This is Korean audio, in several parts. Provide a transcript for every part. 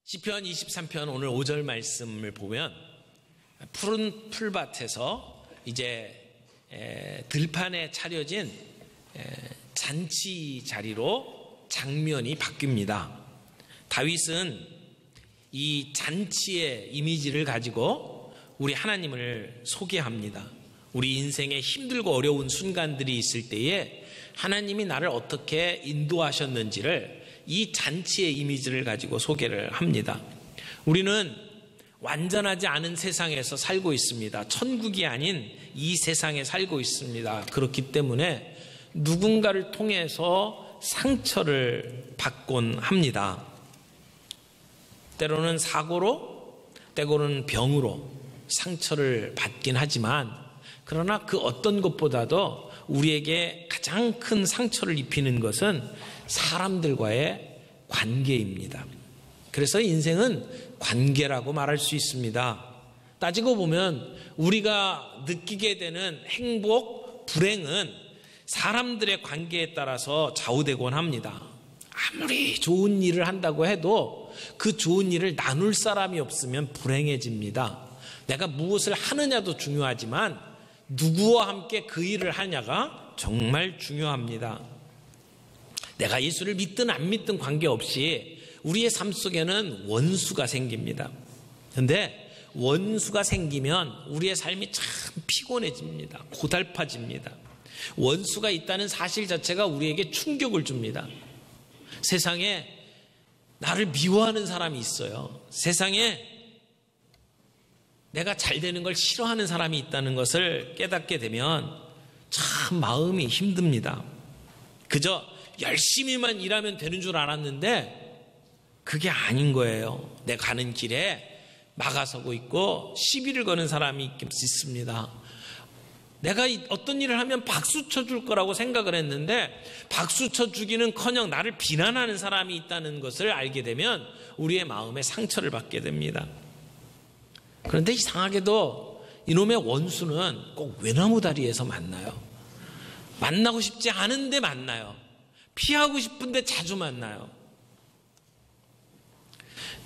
시편 23편 오늘 5절 말씀을 보면 푸른 풀밭에서 이제 들판에 차려진 잔치 자리로 장면이 바뀝니다. 다윗은 이 잔치의 이미지를 가지고 우리 하나님을 소개합니다. 우리 인생에 힘들고 어려운 순간들이 있을 때에 하나님이 나를 어떻게 인도하셨는지를 이 잔치의 이미지를 가지고 소개를 합니다. 우리는 완전하지 않은 세상에서 살고 있습니다. 천국이 아닌 이 세상에 살고 있습니다. 그렇기 때문에 누군가를 통해서 상처를 받곤 합니다. 때로는 사고로, 때로는 병으로 상처를 받긴 하지만 그러나 그 어떤 것보다도 우리에게 가장 큰 상처를 입히는 것은 사람들과의 관계입니다. 그래서 인생은 관계라고 말할 수 있습니다. 따지고 보면 우리가 느끼게 되는 행복, 불행은 사람들의 관계에 따라서 좌우되곤 합니다. 아무리 좋은 일을 한다고 해도 그 좋은 일을 나눌 사람이 없으면 불행해집니다. 내가 무엇을 하느냐도 중요하지만 누구와 함께 그 일을 하냐가 정말 중요합니다. 내가 예수를 믿든 안 믿든 관계없이 우리의 삶 속에는 원수가 생깁니다. 그런데 원수가 생기면 우리의 삶이 참 피곤해집니다. 고달파집니다. 원수가 있다는 사실 자체가 우리에게 충격을 줍니다. 세상에 나를 미워하는 사람이 있어요. 세상에 내가 잘 되는 걸 싫어하는 사람이 있다는 것을 깨닫게 되면 참 마음이 힘듭니다. 그저 열심히만 일하면 되는 줄 알았는데 그게 아닌 거예요. 내 가는 길에 막아서고 있고 시비를 거는 사람이 있습니다. 내가 어떤 일을 하면 박수 쳐줄 거라고 생각을 했는데 박수 쳐주기는커녕 나를 비난하는 사람이 있다는 것을 알게 되면 우리의 마음에 상처를 받게 됩니다. 그런데 이상하게도 이놈의 원수는 꼭 외나무 다리에서 만나요. 만나고 싶지 않은데 만나요. 피하고 싶은데 자주 만나요.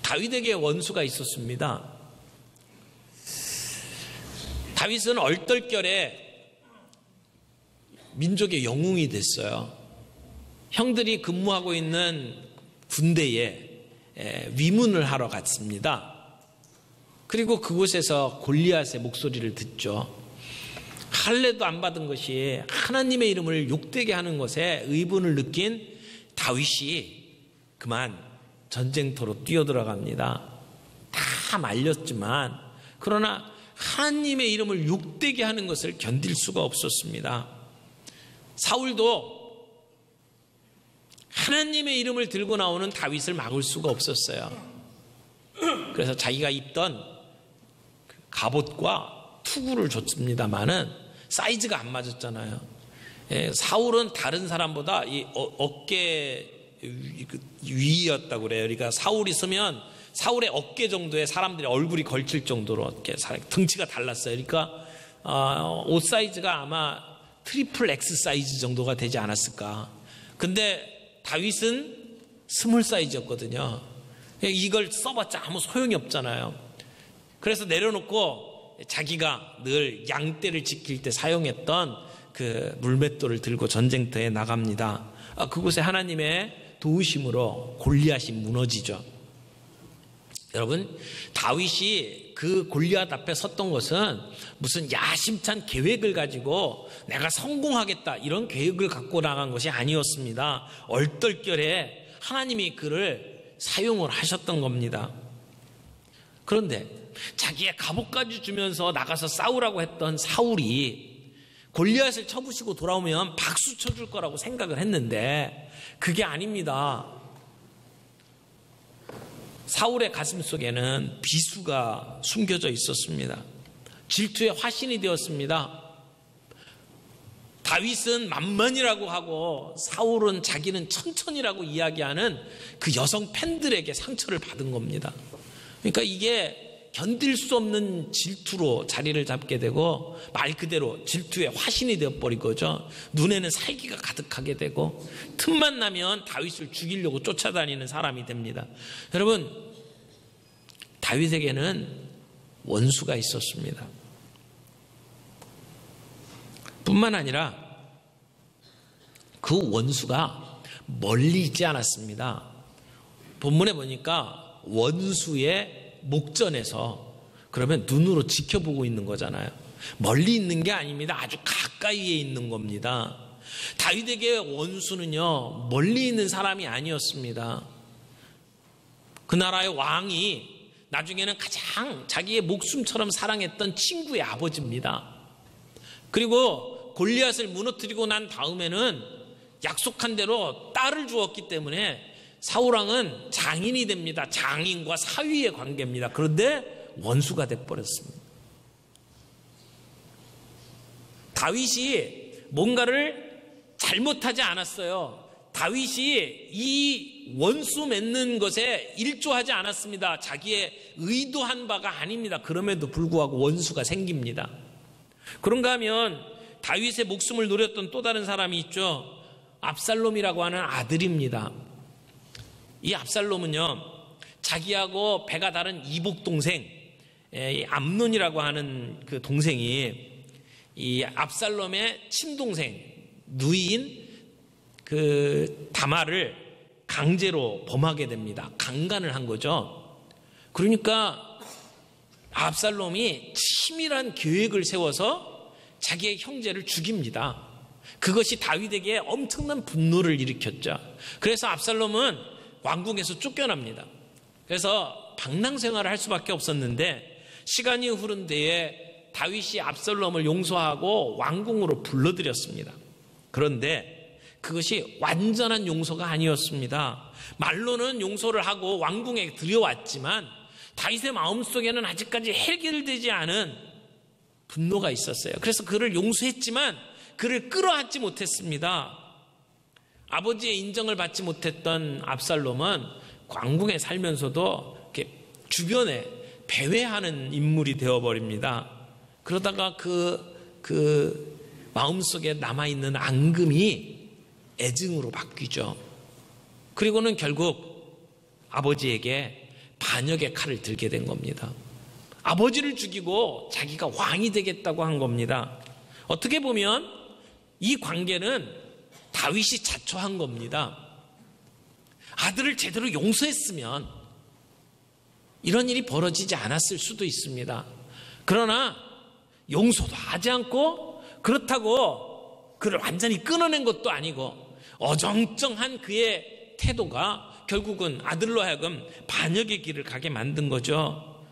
다윗에게 원수가 있었습니다. 다윗은 얼떨결에 민족의 영웅이 됐어요. 형들이 근무하고 있는 군대에 위문을 하러 갔습니다. 그리고 그곳에서 골리앗의 목소리를 듣죠. 할례도 안 받은 것이 하나님의 이름을 욕되게 하는 것에 의분을 느낀 다윗이 그만 전쟁터로 뛰어들어갑니다. 다 말렸지만 그러나 하나님의 이름을 욕되게 하는 것을 견딜 수가 없었습니다. 사울도 하나님의 이름을 들고 나오는 다윗을 막을 수가 없었어요. 그래서 자기가 입던 갑옷과 투구를 줬습니다마는 사이즈가 안 맞았잖아요. 사울은 다른 사람보다 이 어깨 위였다고 그래요. 그러니까 사울이 쓰면 사울의 어깨 정도의 사람들의 얼굴이 걸칠 정도로 이렇게 등치가 달랐어요. 그러니까 옷 사이즈가 아마 트리플 X 사이즈 정도가 되지 않았을까. 근데 다윗은 스몰 사이즈였거든요. 이걸 써봤자 아무 소용이 없잖아요. 그래서 내려놓고 자기가 늘 양떼를 지킬 때 사용했던 그 물맷돌을 들고 전쟁터에 나갑니다. 그곳에 하나님의 도우심으로 골리앗이 무너지죠. 여러분, 다윗이 그 골리앗 앞에 섰던 것은 무슨 야심찬 계획을 가지고 내가 성공하겠다 이런 계획을 갖고 나간 것이 아니었습니다. 얼떨결에 하나님이 그를 사용을 하셨던 겁니다. 그런데 자기의 갑옷까지 주면서 나가서 싸우라고 했던 사울이 골리앗을 쳐부시고 돌아오면 박수 쳐줄 거라고 생각을 했는데 그게 아닙니다. 사울의 가슴 속에는 비수가 숨겨져 있었습니다. 질투의 화신이 되었습니다. 다윗은 만만이라고 하고 사울은 자기는 천천이라고 이야기하는 그 여성 팬들에게 상처를 받은 겁니다. 그러니까 이게 견딜 수 없는 질투로 자리를 잡게 되고 말 그대로 질투의 화신이 되어버린 거죠. 눈에는 살기가 가득하게 되고 틈만 나면 다윗을 죽이려고 쫓아다니는 사람이 됩니다. 여러분, 다윗에게는 원수가 있었습니다. 뿐만 아니라 그 원수가 멀리 있지 않았습니다. 본문에 보니까 원수의 목전에서, 그러면 눈으로 지켜보고 있는 거잖아요. 멀리 있는 게 아닙니다. 아주 가까이에 있는 겁니다. 다윗에게 원수는요, 멀리 있는 사람이 아니었습니다. 그 나라의 왕이 나중에는 가장 자기의 목숨처럼 사랑했던 친구의 아버지입니다. 그리고 골리앗을 무너뜨리고 난 다음에는 약속한 대로 딸을 주었기 때문에 사울왕은 장인이 됩니다. 장인과 사위의 관계입니다. 그런데 원수가 돼버렸습니다. 다윗이 뭔가를 잘못하지 않았어요. 다윗이 이 원수 맺는 것에 일조하지 않았습니다. 자기의 의도한 바가 아닙니다. 그럼에도 불구하고 원수가 생깁니다. 그런가 하면 다윗의 목숨을 노렸던 또 다른 사람이 있죠. 압살롬이라고 하는 아들입니다. 이 압살롬은요, 자기하고 배가 다른 이복 동생 암논이라고 하는 그 동생이 이 압살롬의 친동생 누이인 그 다말을 강제로 범하게 됩니다. 강간을 한 거죠. 그러니까 압살롬이 치밀한 계획을 세워서 자기의 형제를 죽입니다. 그것이 다윗에게 엄청난 분노를 일으켰죠. 그래서 압살롬은 왕궁에서 쫓겨납니다. 그래서 방랑 생활을 할 수밖에 없었는데, 시간이 흐른 뒤에 다윗이 압살롬을 용서하고 왕궁으로 불러들였습니다. 그런데 그것이 완전한 용서가 아니었습니다. 말로는 용서를 하고 왕궁에 들여왔지만 다윗의 마음속에는 아직까지 해결되지 않은 분노가 있었어요. 그래서 그를 용서했지만 그를 끌어안지 못했습니다. 아버지의 인정을 받지 못했던 압살롬은 왕궁에 살면서도 이렇게 주변에 배회하는 인물이 되어버립니다. 그러다가 그 마음속에 남아있는 앙금이 애증으로 바뀌죠. 그리고는 결국 아버지에게 반역의 칼을 들게 된 겁니다. 아버지를 죽이고 자기가 왕이 되겠다고 한 겁니다. 어떻게 보면 이 관계는 다윗이 자초한 겁니다. 아들을 제대로 용서했으면 이런 일이 벌어지지 않았을 수도 있습니다. 그러나 용서도 하지 않고, 그렇다고 그를 완전히 끊어낸 것도 아니고, 어정쩡한 그의 태도가 결국은 아들로 하여금 반역의 길을 가게 만든 거죠.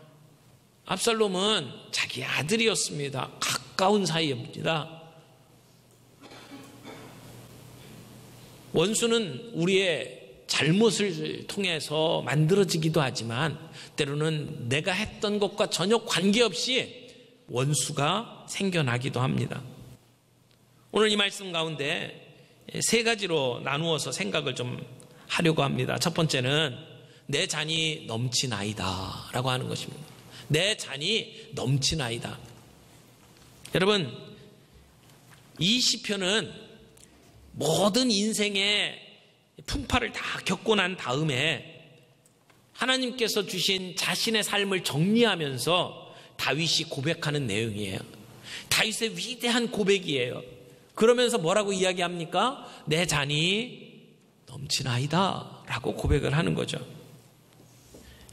압살롬은 자기의 아들이었습니다. 가까운 사이입니다. 원수는 우리의 잘못을 통해서 만들어지기도 하지만 때로는 내가 했던 것과 전혀 관계없이 원수가 생겨나기도 합니다. 오늘 이 말씀 가운데 세 가지로 나누어서 생각을 좀 하려고 합니다. 첫 번째는 내 잔이 넘치나이다 라고 하는 것입니다. 내 잔이 넘치나이다. 여러분, 이 시편은 모든 인생의 풍파를 다 겪고 난 다음에 하나님께서 주신 자신의 삶을 정리하면서 다윗이 고백하는 내용이에요. 다윗의 위대한 고백이에요. 그러면서 뭐라고 이야기합니까? 내 잔이 넘치나이다 라고 고백을 하는 거죠.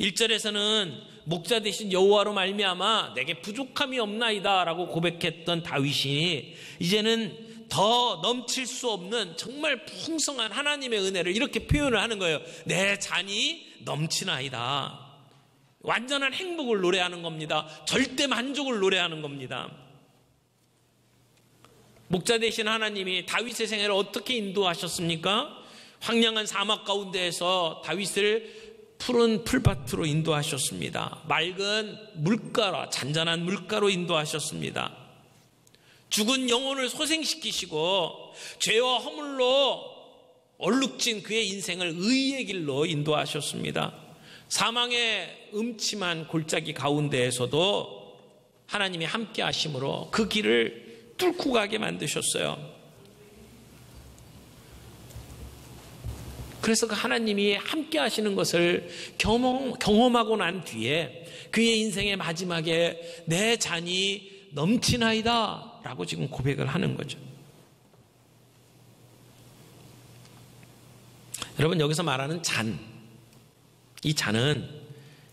1절에서는 목자 되신 여호와로 말미암아 내게 부족함이 없나이다 라고 고백했던 다윗이 이제는 더 넘칠 수 없는 정말 풍성한 하나님의 은혜를 이렇게 표현을 하는 거예요. 내 잔이 넘치나이다. 완전한 행복을 노래하는 겁니다. 절대 만족을 노래하는 겁니다. 목자 되신 하나님이 다윗의 생애를 어떻게 인도하셨습니까? 황량한 사막 가운데에서 다윗을 푸른 풀밭으로 인도하셨습니다. 맑은 물가로, 잔잔한 물가로 인도하셨습니다. 죽은 영혼을 소생시키시고 죄와 허물로 얼룩진 그의 인생을 의의 길로 인도하셨습니다. 사망의 음침한 골짜기 가운데에서도 하나님이 함께 하심으로 그 길을 뚫고 가게 만드셨어요. 그래서 그 하나님이 함께 하시는 것을 경험하고 난 뒤에 그의 인생의 마지막에 내 잔이 넘치나이다 라고 지금 고백을 하는 거죠. 여러분, 여기서 말하는 잔, 이 잔은,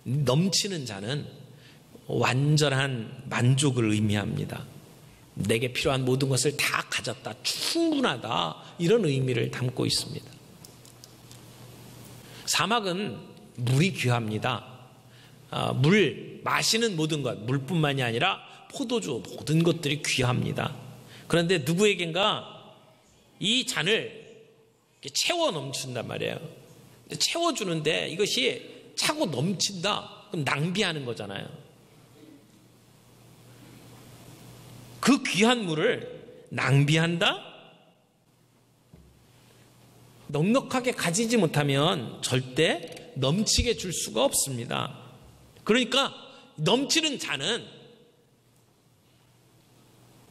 넘치는 잔은 완전한 만족을 의미합니다. 내게 필요한 모든 것을 다 가졌다, 충분하다, 이런 의미를 담고 있습니다. 사막은 물이 귀합니다. 물, 마시는 모든 것, 물뿐만이 아니라 포도주, 모든 것들이 귀합니다. 그런데 누구에겐가 이 잔을 채워 넘친단 말이에요. 채워주는데 이것이 차고 넘친다, 그럼 낭비하는 거잖아요. 그 귀한 물을 낭비한다? 넉넉하게 가지지 못하면 절대 넘치게 줄 수가 없습니다. 그러니까 넘치는 잔은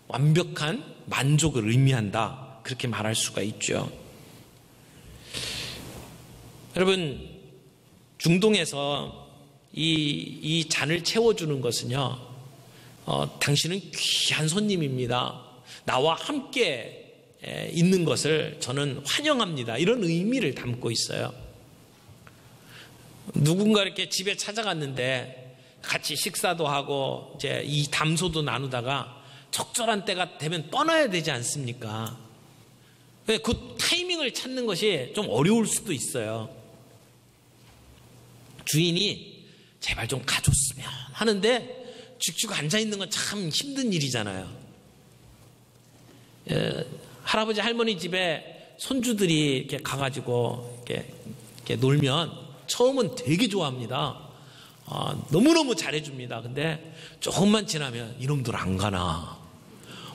완벽한 만족을 의미한다, 그렇게 말할 수가 있죠. 여러분, 중동에서 이 잔을 채워주는 것은요, 당신은 귀한 손님입니다, 나와 함께 있는 것을 저는 환영합니다, 이런 의미를 담고 있어요. 누군가 이렇게 집에 찾아갔는데 같이 식사도 하고 이제 이 담소도 나누다가 적절한 때가 되면 떠나야 되지 않습니까? 그 타이밍을 찾는 것이 좀 어려울 수도 있어요. 주인이 제발 좀 가줬으면 하는데 죽죽 앉아있는 건 참 힘든 일이잖아요. 할아버지 할머니 집에 손주들이 이렇게 가가지고 이렇게 놀면 처음은 되게 좋아합니다. 너무너무 잘해줍니다. 근데 조금만 지나면 이놈들 안 가나,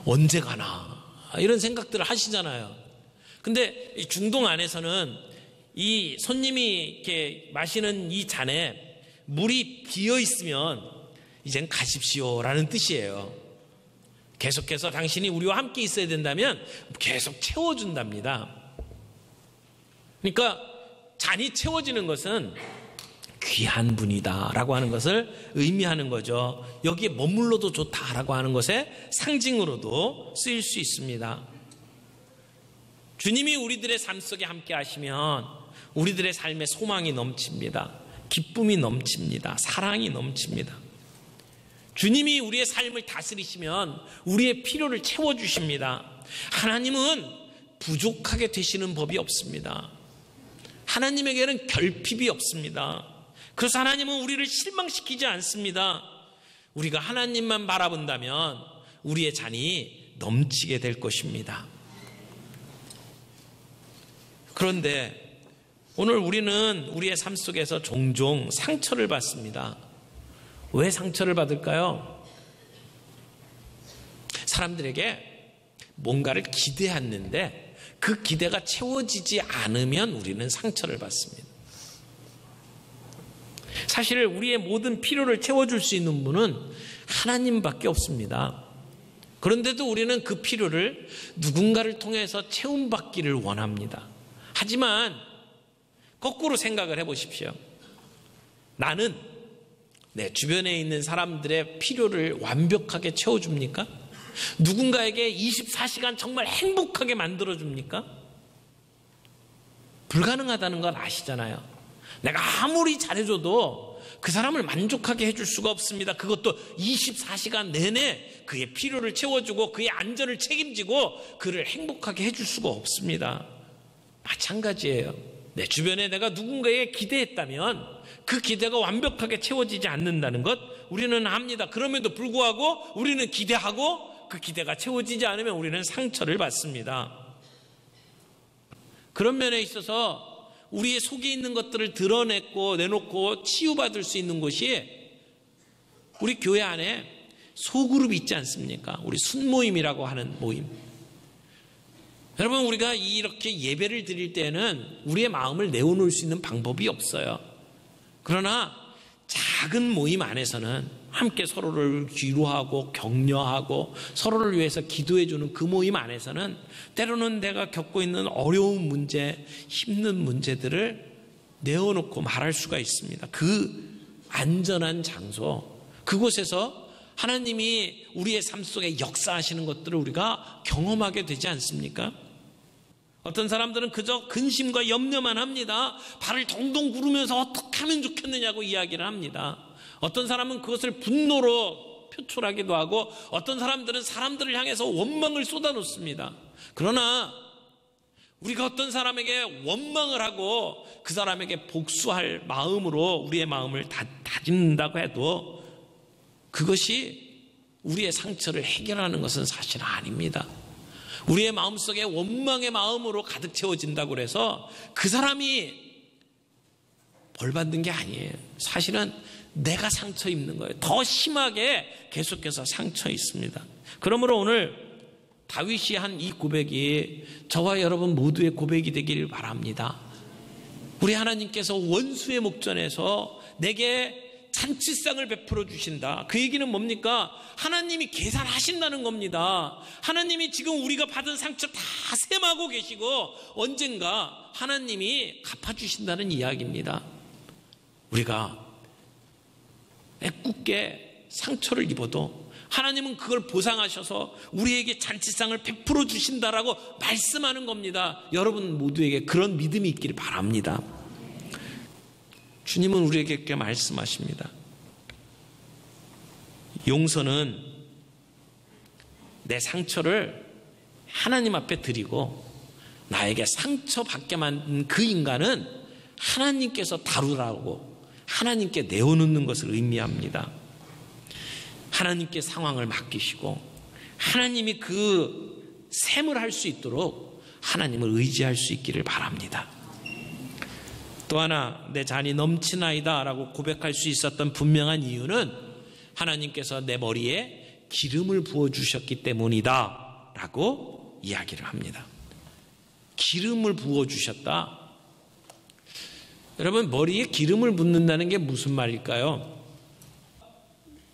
언제 가나, 이런 생각들을 하시잖아요. 근데 이 중동 안에서는 이 손님이 이렇게 마시는 이 잔에 물이 비어 있으면 이젠 가십시오라는 뜻이에요. 계속해서 당신이 우리와 함께 있어야 된다면 계속 채워준답니다. 그러니까 잔이 채워지는 것은 귀한 분이다라고 하는 것을 의미하는 거죠. 여기에 머물러도 좋다라고 하는 것의 상징으로도 쓰일 수 있습니다. 주님이 우리들의 삶 속에 함께 하시면 우리들의 삶에 소망이 넘칩니다. 기쁨이 넘칩니다. 사랑이 넘칩니다. 주님이 우리의 삶을 다스리시면 우리의 필요를 채워주십니다. 하나님은 부족하게 되시는 법이 없습니다. 하나님에게는 결핍이 없습니다. 그래서 하나님은 우리를 실망시키지 않습니다. 우리가 하나님만 바라본다면 우리의 잔이 넘치게 될 것입니다. 그런데 오늘 우리는 우리의 삶 속에서 종종 상처를 받습니다. 왜 상처를 받을까요? 사람들에게 뭔가를 기대했는데 그 기대가 채워지지 않으면 우리는 상처를 받습니다. 사실 우리의 모든 필요를 채워줄 수 있는 분은 하나님밖에 없습니다. 그런데도 우리는 그 필요를 누군가를 통해서 채움받기를 원합니다. 하지만 거꾸로 생각을 해보십시오. 나는 내 주변에 있는 사람들의 필요를 완벽하게 채워줍니까? 누군가에게 24시간 정말 행복하게 만들어줍니까? 불가능하다는 걸 아시잖아요. 내가 아무리 잘해줘도 그 사람을 만족하게 해줄 수가 없습니다. 그것도 24시간 내내 그의 필요를 채워주고 그의 안전을 책임지고 그를 행복하게 해줄 수가 없습니다. 마찬가지예요. 내 주변에 내가 누군가에게 기대했다면 그 기대가 완벽하게 채워지지 않는다는 것 우리는 압니다. 그럼에도 불구하고 우리는 기대하고 그 기대가 채워지지 않으면 우리는 상처를 받습니다. 그런 면에 있어서 우리의 속에 있는 것들을 드러내고 내놓고 치유받을 수 있는 곳이 우리 교회 안에 소그룹이 있지 않습니까? 우리 순모임이라고 하는 모임. 여러분, 우리가 이렇게 예배를 드릴 때는 우리의 마음을 내어놓을 수 있는 방법이 없어요. 그러나 작은 모임 안에서는 함께 서로를 위로하고 격려하고 서로를 위해서 기도해주는 그 모임 안에서는 때로는 내가 겪고 있는 어려운 문제, 힘든 문제들을 내어놓고 말할 수가 있습니다. 그 안전한 장소, 그곳에서 하나님이 우리의 삶 속에 역사하시는 것들을 우리가 경험하게 되지 않습니까? 어떤 사람들은 그저 근심과 염려만 합니다. 발을 동동 구르면서 어떻게 하면 좋겠느냐고 이야기를 합니다. 어떤 사람은 그것을 분노로 표출하기도 하고 어떤 사람들은 사람들을 향해서 원망을 쏟아놓습니다. 그러나 우리가 어떤 사람에게 원망을 하고 그 사람에게 복수할 마음으로 우리의 마음을 다진다고 해도 그것이 우리의 상처를 해결하는 것은 사실 아닙니다. 우리의 마음속에 원망의 마음으로 가득 채워진다고 해서 그 사람이 벌 받는 게 아니에요. 사실은 내가 상처 입는 거예요. 더 심하게 계속해서 상처 있습니다. 그러므로 오늘 다윗이 한 이 고백이 저와 여러분 모두의 고백이 되기를 바랍니다. 우리 하나님께서 원수의 목전에서 내게 잔치상을 베풀어 주신다. 그 얘기는 뭡니까? 하나님이 계산하신다는 겁니다. 하나님이 지금 우리가 받은 상처 다 셈하고 계시고 언젠가 하나님이 갚아주신다는 이야기입니다. 우리가 애꿎게 상처를 입어도 하나님은 그걸 보상하셔서 우리에게 잔치상을 베풀어 주신다라고 말씀하는 겁니다. 여러분 모두에게 그런 믿음이 있기를 바랍니다. 주님은 우리에게 이렇게 말씀하십니다. 용서는 내 상처를 하나님 앞에 드리고 나에게 상처받게 만든 그 인간은 하나님께서 다루라고 하나님께 내어놓는 것을 의미합니다. 하나님께 상황을 맡기시고 하나님이 그 셈을 할 수 있도록 하나님을 의지할 수 있기를 바랍니다. 또 하나 내 잔이 넘치나이다 라고 고백할 수 있었던 분명한 이유는 하나님께서 내 머리에 기름을 부어주셨기 때문이다 라고 이야기를 합니다. 기름을 부어주셨다. 여러분 머리에 기름을 붓는다는 게 무슨 말일까요?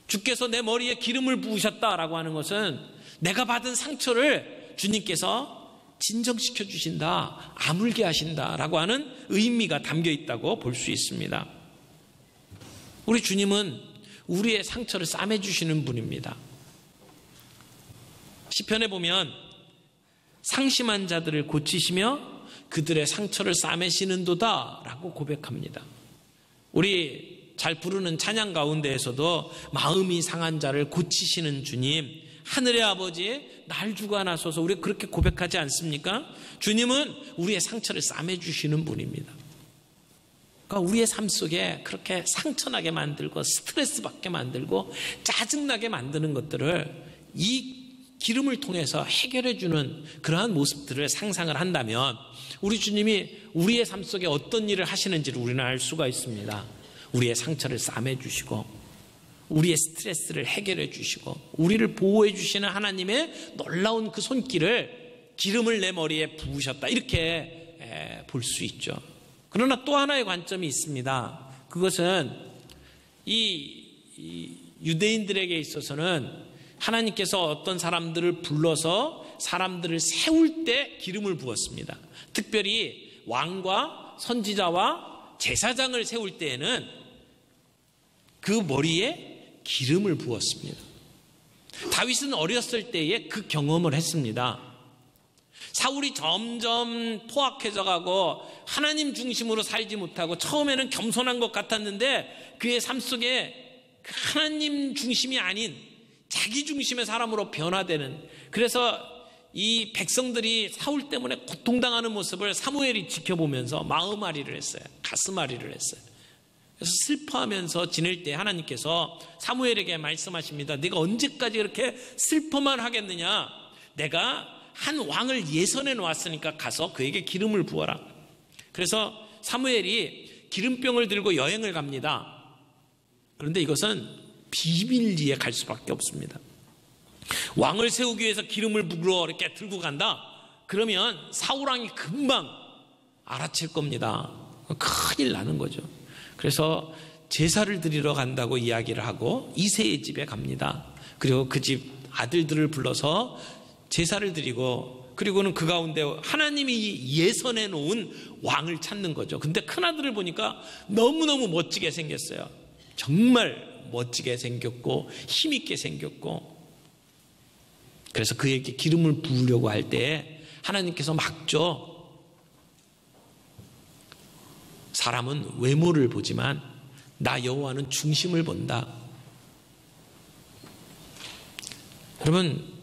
주께서 내 머리에 기름을 부으셨다라고 하는 것은 내가 받은 상처를 주님께서 진정시켜 주신다, 아물게 하신다라고 하는 의미가 담겨 있다고 볼 수 있습니다. 우리 주님은 우리의 상처를 싸매 주시는 분입니다. 시편에 보면 상심한 자들을 고치시며 그들의 상처를 싸매시는도다 라고 고백합니다. 우리 잘 부르는 찬양 가운데에서도 마음이 상한 자를 고치시는 주님, 하늘의 아버지 날 주관하소서, 우리 그렇게 고백하지 않습니까? 주님은 우리의 상처를 싸매주시는 분입니다. 그러니까 우리의 삶 속에 그렇게 상처나게 만들고 스트레스 받게 만들고 짜증나게 만드는 것들을 이 기름을 통해서 해결해주는 그러한 모습들을 상상을 한다면 우리 주님이 우리의 삶 속에 어떤 일을 하시는지를 우리는 알 수가 있습니다. 우리의 상처를 싸매주시고 우리의 스트레스를 해결해 주시고 우리를 보호해 주시는 하나님의 놀라운 그 손길을 기름을 내 머리에 부으셨다, 이렇게 볼 수 있죠. 그러나 또 하나의 관점이 있습니다. 그것은 이 유대인들에게 있어서는 하나님께서 어떤 사람들을 불러서 사람들을 세울 때 기름을 부었습니다. 특별히 왕과 선지자와 제사장을 세울 때에는 그 머리에 기름을 부었습니다. 다윗은 어렸을 때에 그 경험을 했습니다. 사울이 점점 포악해져 가고 하나님 중심으로 살지 못하고 처음에는 겸손한 것 같았는데 그의 삶 속에 하나님 중심이 아닌 자기 중심의 사람으로 변화되는, 그래서 이 백성들이 사울 때문에 고통당하는 모습을 사무엘이 지켜보면서 마음앓이를 했어요. 가슴앓이를 했어요. 그래서 슬퍼하면서 지낼 때 하나님께서 사무엘에게 말씀하십니다. 네가 언제까지 이렇게 슬퍼만 하겠느냐? 내가 한 왕을 예선해 놓았으니까 가서 그에게 기름을 부어라. 그래서 사무엘이 기름병을 들고 여행을 갑니다. 그런데 이것은 비밀리에 갈 수밖에 없습니다. 왕을 세우기 위해서 기름을 부으러 이렇게 들고 간다? 그러면 사울왕이 금방 알아챌 겁니다. 큰일 나는 거죠. 그래서 제사를 드리러 간다고 이야기를 하고 이새의 집에 갑니다. 그리고 그 집 아들들을 불러서 제사를 드리고, 그리고는 그 가운데 하나님이 예선해 놓은 왕을 찾는 거죠. 근데 큰아들을 보니까 너무너무 멋지게 생겼어요. 정말 멋지게 생겼고 힘있게 생겼고, 그래서 그에게 기름을 부으려고 할 때 하나님께서 막죠. 사람은 외모를 보지만 나 여호와는 중심을 본다. 여러분,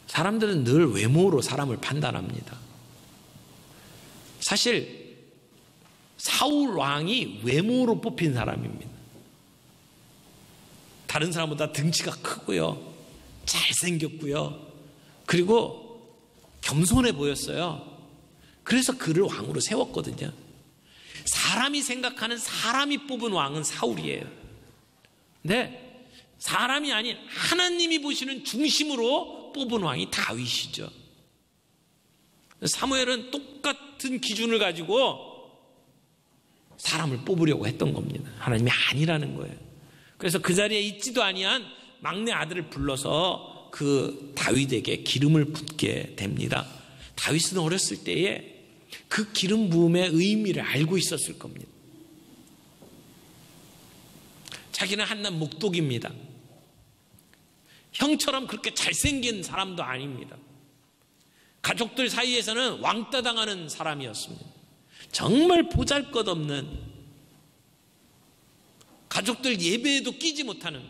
사람들은 늘 외모로 사람을 판단합니다. 사실 사울 왕이 외모로 뽑힌 사람입니다. 다른 사람보다 등치가 크고요, 잘생겼고요, 그리고 겸손해 보였어요. 그래서 그를 왕으로 세웠거든요. 사람이 생각하는, 사람이 뽑은 왕은 사울이에요. 근데 사람이 아닌 하나님이 보시는 중심으로 뽑은 왕이 다윗이죠. 사무엘은 똑같은 기준을 가지고 사람을 뽑으려고 했던 겁니다. 하나님이 아니라는 거예요. 그래서 그 자리에 있지도 아니한 막내 아들을 불러서 그 다윗에게 기름을 붓게 됩니다. 다윗은 어렸을 때에 그 기름 부음의 의미를 알고 있었을 겁니다. 자기는 한낱 목독입니다. 형처럼 그렇게 잘생긴 사람도 아닙니다. 가족들 사이에서는 왕따 당하는 사람이었습니다. 정말 보잘것없는, 가족들 예배에도 끼지 못하는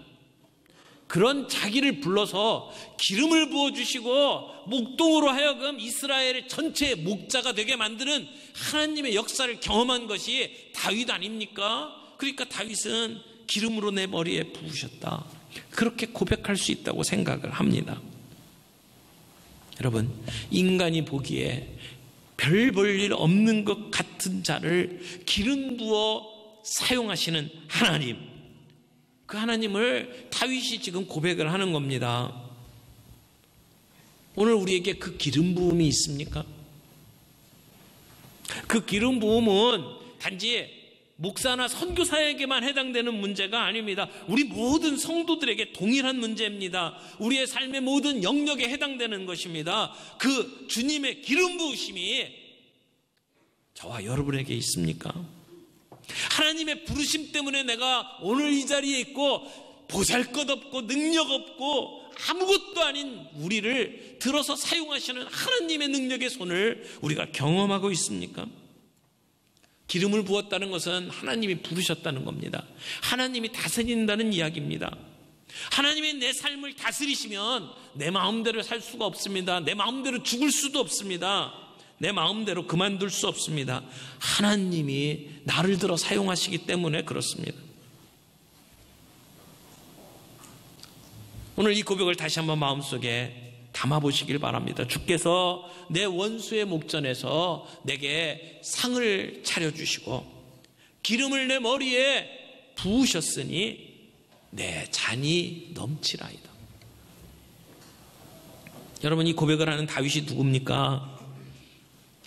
그런 자기를 불러서 기름을 부어주시고 목동으로 하여금 이스라엘 전체의 목자가 되게 만드는 하나님의 역사를 경험한 것이 다윗 아닙니까? 그러니까 다윗은 기름으로 내 머리에 부으셨다, 그렇게 고백할 수 있다고 생각을 합니다. 여러분, 인간이 보기에 별 볼 일 없는 것 같은 자를 기름 부어 사용하시는 하나님, 그 하나님을 다윗이 지금 고백을 하는 겁니다. 오늘 우리에게 그 기름 부음이 있습니까? 그 기름 부음은 단지 목사나 선교사에게만 해당되는 문제가 아닙니다. 우리 모든 성도들에게 동일한 문제입니다. 우리의 삶의 모든 영역에 해당되는 것입니다. 그 주님의 기름 부으심이 저와 여러분에게 있습니까? 하나님의 부르심 때문에 내가 오늘 이 자리에 있고 보잘것없고 능력없고 아무것도 아닌 우리를 들어서 사용하시는 하나님의 능력의 손을 우리가 경험하고 있습니까? 기름을 부었다는 것은 하나님이 부르셨다는 겁니다. 하나님이 다스린다는 이야기입니다. 하나님이 내 삶을 다스리시면 내 마음대로 살 수가 없습니다. 내 마음대로 죽을 수도 없습니다. 내 마음대로 그만둘 수 없습니다. 하나님이 나를 들어 사용하시기 때문에 그렇습니다. 오늘 이 고백을 다시 한번 마음속에 담아보시길 바랍니다. 주께서 내 원수의 목전에서 내게 상을 차려주시고 기름을 내 머리에 부으셨으니 내 잔이 넘치라이다. 여러분, 이 고백을 하는 다윗이 누굽니까?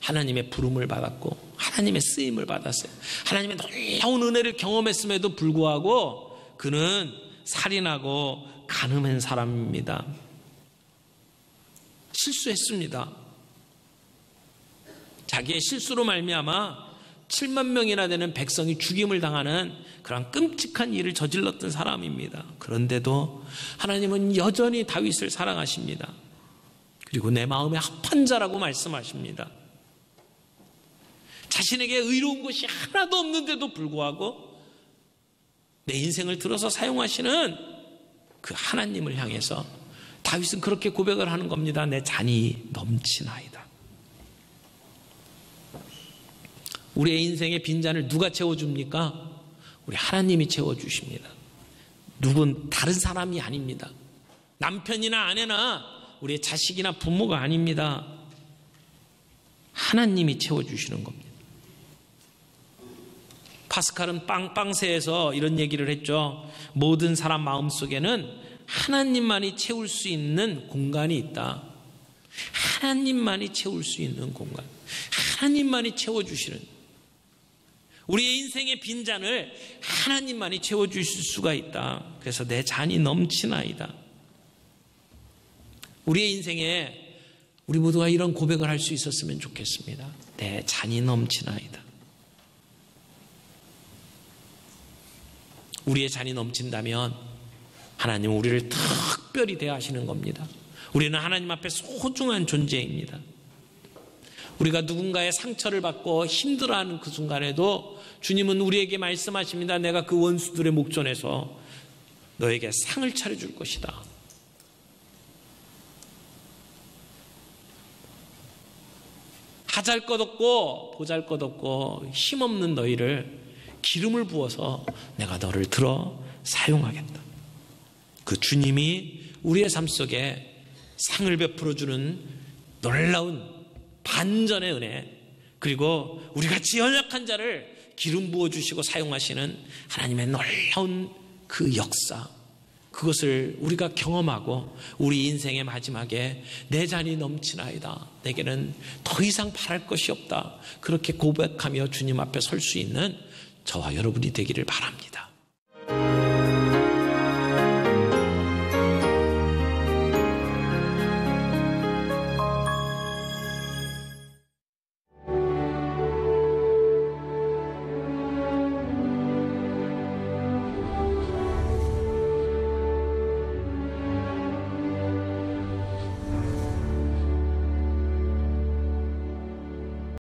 하나님의 부름을 받았고 하나님의 쓰임을 받았어요. 하나님의 놀라운 은혜를 경험했음에도 불구하고 그는 살인하고 간음한 사람입니다. 실수했습니다. 자기의 실수로 말미암아 7만 명이나 되는 백성이 죽임을 당하는 그런 끔찍한 일을 저질렀던 사람입니다. 그런데도 하나님은 여전히 다윗을 사랑하십니다. 그리고 내 마음에 합한 자라고 말씀하십니다. 자신에게 의로운 것이 하나도 없는데도 불구하고 내 인생을 들어서 사용하시는 그 하나님을 향해서 다윗은 그렇게 고백을 하는 겁니다. 내 잔이 넘치나이다. 우리의 인생의 빈잔을 누가 채워줍니까? 우리 하나님이 채워주십니다. 누군 다른 사람이 아닙니다. 남편이나 아내나 우리의 자식이나 부모가 아닙니다. 하나님이 채워주시는 겁니다. 파스칼은 빵빵새에서 이런 얘기를 했죠. 모든 사람 마음속에는 하나님만이 채울 수 있는 공간이 있다. 하나님만이 채울 수 있는 공간, 하나님만이 채워주시는, 우리의 인생의 빈잔을 하나님만이 채워주실 수가 있다. 그래서 내 잔이 넘치나이다. 우리의 인생에 우리 모두가 이런 고백을 할 수 있었으면 좋겠습니다. 내 잔이 넘치나이다. 우리의 잔이 넘친다면 하나님은 우리를 특별히 대하시는 겁니다. 우리는 하나님 앞에 소중한 존재입니다. 우리가 누군가의 상처를 받고 힘들어하는 그 순간에도 주님은 우리에게 말씀하십니다. 내가 그 원수들의 목전에서 너에게 상을 차려줄 것이다. 하잘것없고 보잘것없고 힘없는 너희를 기름을 부어서 내가 너를 들어 사용하겠다. 그 주님이 우리의 삶 속에 상을 베풀어주는 놀라운 반전의 은혜, 그리고 우리같이 연약한 자를 기름 부어주시고 사용하시는 하나님의 놀라운 그 역사, 그것을 우리가 경험하고 우리 인생의 마지막에 내 잔이 넘치나이다, 내게는 더 이상 바랄 것이 없다, 그렇게 고백하며 주님 앞에 설 수 있는 저와 여러분이 되기를 바랍니다.